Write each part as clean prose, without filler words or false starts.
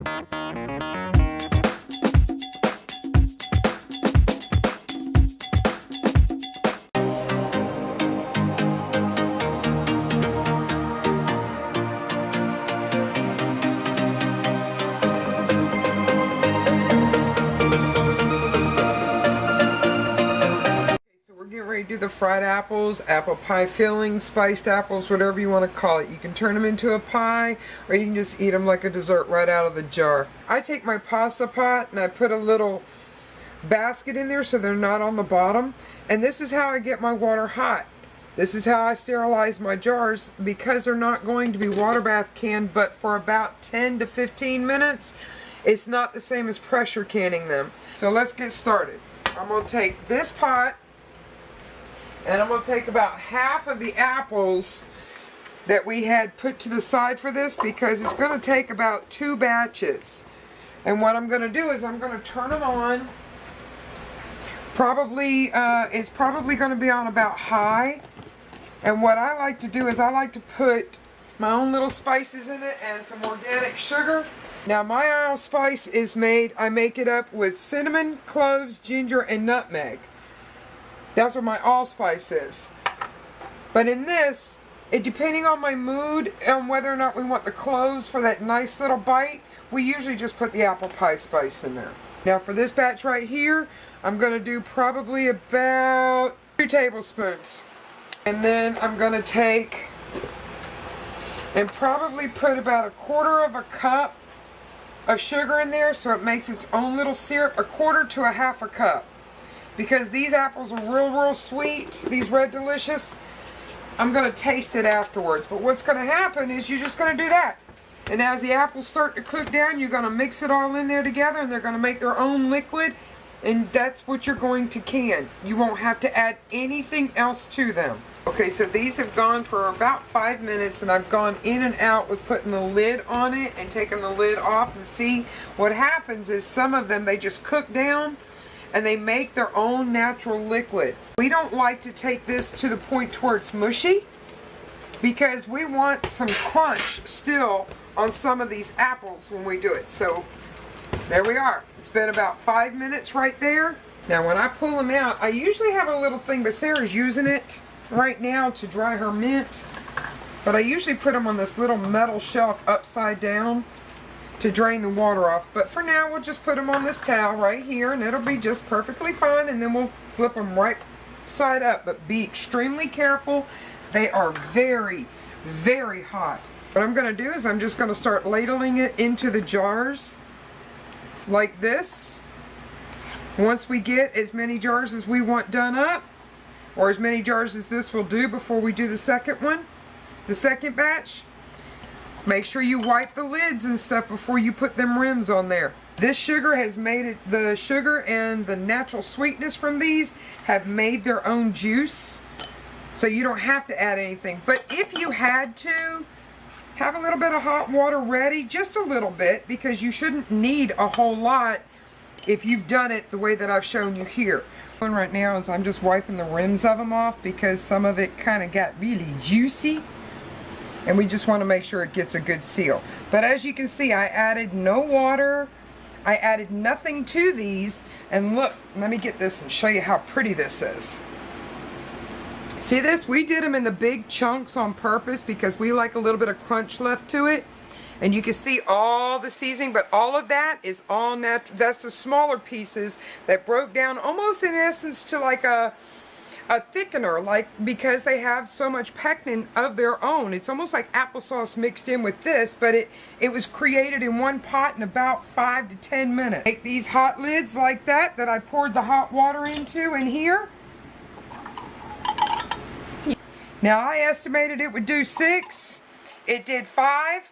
Ready to do the fried apples, apple pie filling, spiced apples, whatever you want to call it. You can turn them into a pie, or you can just eat them like a dessert right out of the jar. I take my pasta pot and I put a little basket in there so they're not on the bottom. And this is how I get my water hot. This is how I sterilize my jars, because they're not going to be water bath canned, but for about 10 to 15 minutes. It's not the same as pressure canning them. So let's get started. I'm going to take this pot, and I'm going to take about half of the apples that we had put to the side for this, because it's going to take about 2 batches. And what I'm going to do is I'm going to turn them on. It's probably going to be on about high. And what I like to do is I like to put my own little spices in it and some organic sugar. Now my allspice is I make it up with cinnamon, cloves, ginger, and nutmeg. That's what my allspice is. But in this, depending on my mood and whether or not we want the cloves for that nice little bite, we usually just put the apple pie spice in there. Now for this batch right here, I'm going to do probably about 2 tablespoons. And then I'm going to take and probably put about 1/4 cup of sugar in there, so it makes its own little syrup, 1/4 to 1/2 cup. Because these apples are real sweet, these Red Delicious. I'm going to taste it afterwards. But what's going to happen is you're just going to do that. And as the apples start to cook down, you're going to mix it all in there together, and they're going to make their own liquid. And that's what you're going to can. You won't have to add anything else to them. Okay, so these have gone for about 5 minutes, and I've gone in and out with putting the lid on it and taking the lid off. And see, what happens is some of them, they just cook down and they make their own natural liquid. We don't like to take this to the point where it's mushy, because we want some crunch still on some of these apples when we do it. So there we are. It's been about 5 minutes right there. Now when I pull them out, I usually have a little thing, but Sarah's using it right now to dry her mint. But I usually put them on this little metal shelf upside down to drain the water off. But for now, we'll just put them on this towel right here, and it'll be just perfectly fine. And then we'll flip them right side up. But be extremely careful. They are very hot. What I'm going to do is I'm just going to start ladling it into the jars like this. Once we get as many jars as we want done up, or as many jars as this will do before we do the second one, the second batch, make sure you wipe the lids and stuff before you put them rims on there. This sugar has made it, the sugar and the natural sweetness from these have made their own juice. So you don't have to add anything. But if you had to, have a little bit of hot water ready, just a little bit, because you shouldn't need a whole lot if you've done it the way that I've shown you here. One right now is I'm just wiping the rims of them off, because some of it kind of got really juicy. And we just want to make sure it gets a good seal. But as you can see, I added no water. I added nothing to these. And look, let me get this and show you how pretty this is. See this? We did them in the big chunks on purpose because we like a little bit of crunch left to it. And you can see all the seasoning, but all of that is all natural. That's the smaller pieces that broke down almost in essence to like a thickener, like, because they have so much pectin of their own. It's almost like applesauce mixed in with this, but it was created in one pot in about 5 to 10 minutes. Take these hot lids like that I poured the hot water into in here. Now I estimated it would do 6. It did 5.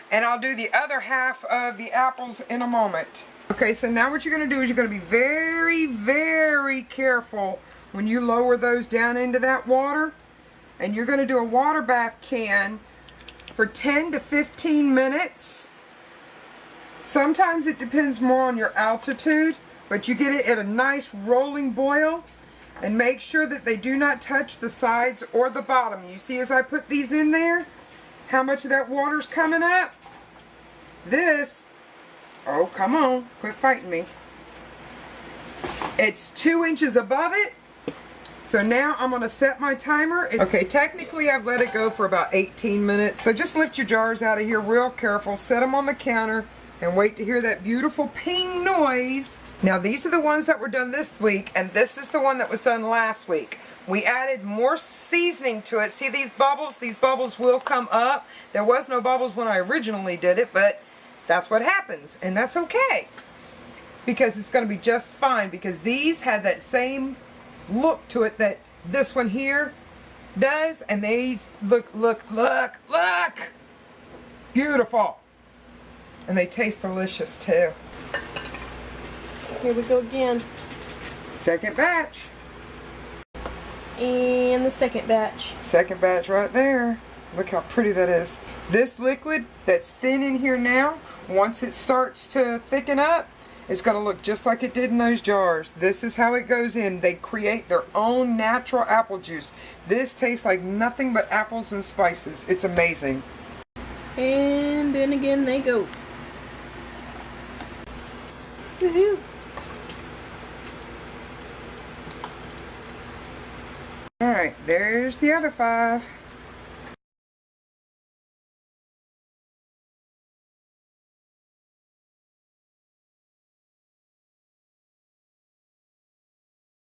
And I'll do the other half of the apples in a moment. Okay, so now what you're going to do is you're going to be very careful when you lower those down into that water. And you're going to do a water bath can for 10 to 15 minutes. Sometimes it depends more on your altitude, but you get it at a nice rolling boil. And make sure that they do not touch the sides or the bottom. You see as I put these in there, how much of that water's coming up? This, oh, come on, quit fighting me. It's 2 inches above it. So now I'm going to set my timer. Okay, technically I've let it go for about 18 minutes. So just lift your jars out of here real careful, set them on the counter, and wait to hear that beautiful ping noise. Now these are the ones that were done this week, and this is the one that was done last week. We added more seasoning to it. See these bubbles? These bubbles will come up. There was no bubbles when I originally did it, but that's what happens, and that's okay. Because it's going to be just fine, because these had that same look to it that this one here does, and these look beautiful, and they taste delicious too. Here we go again. Second batch. And the second batch. Second batch right there. Look how pretty that is. This liquid that's thin in here now, once it starts to thicken up, it's going to look just like it did in those jars. This is how it goes in. They create their own natural apple juice. This tastes like nothing but apples and spices. It's amazing. And then again they go. Woohoo! Alright, there's the other 5.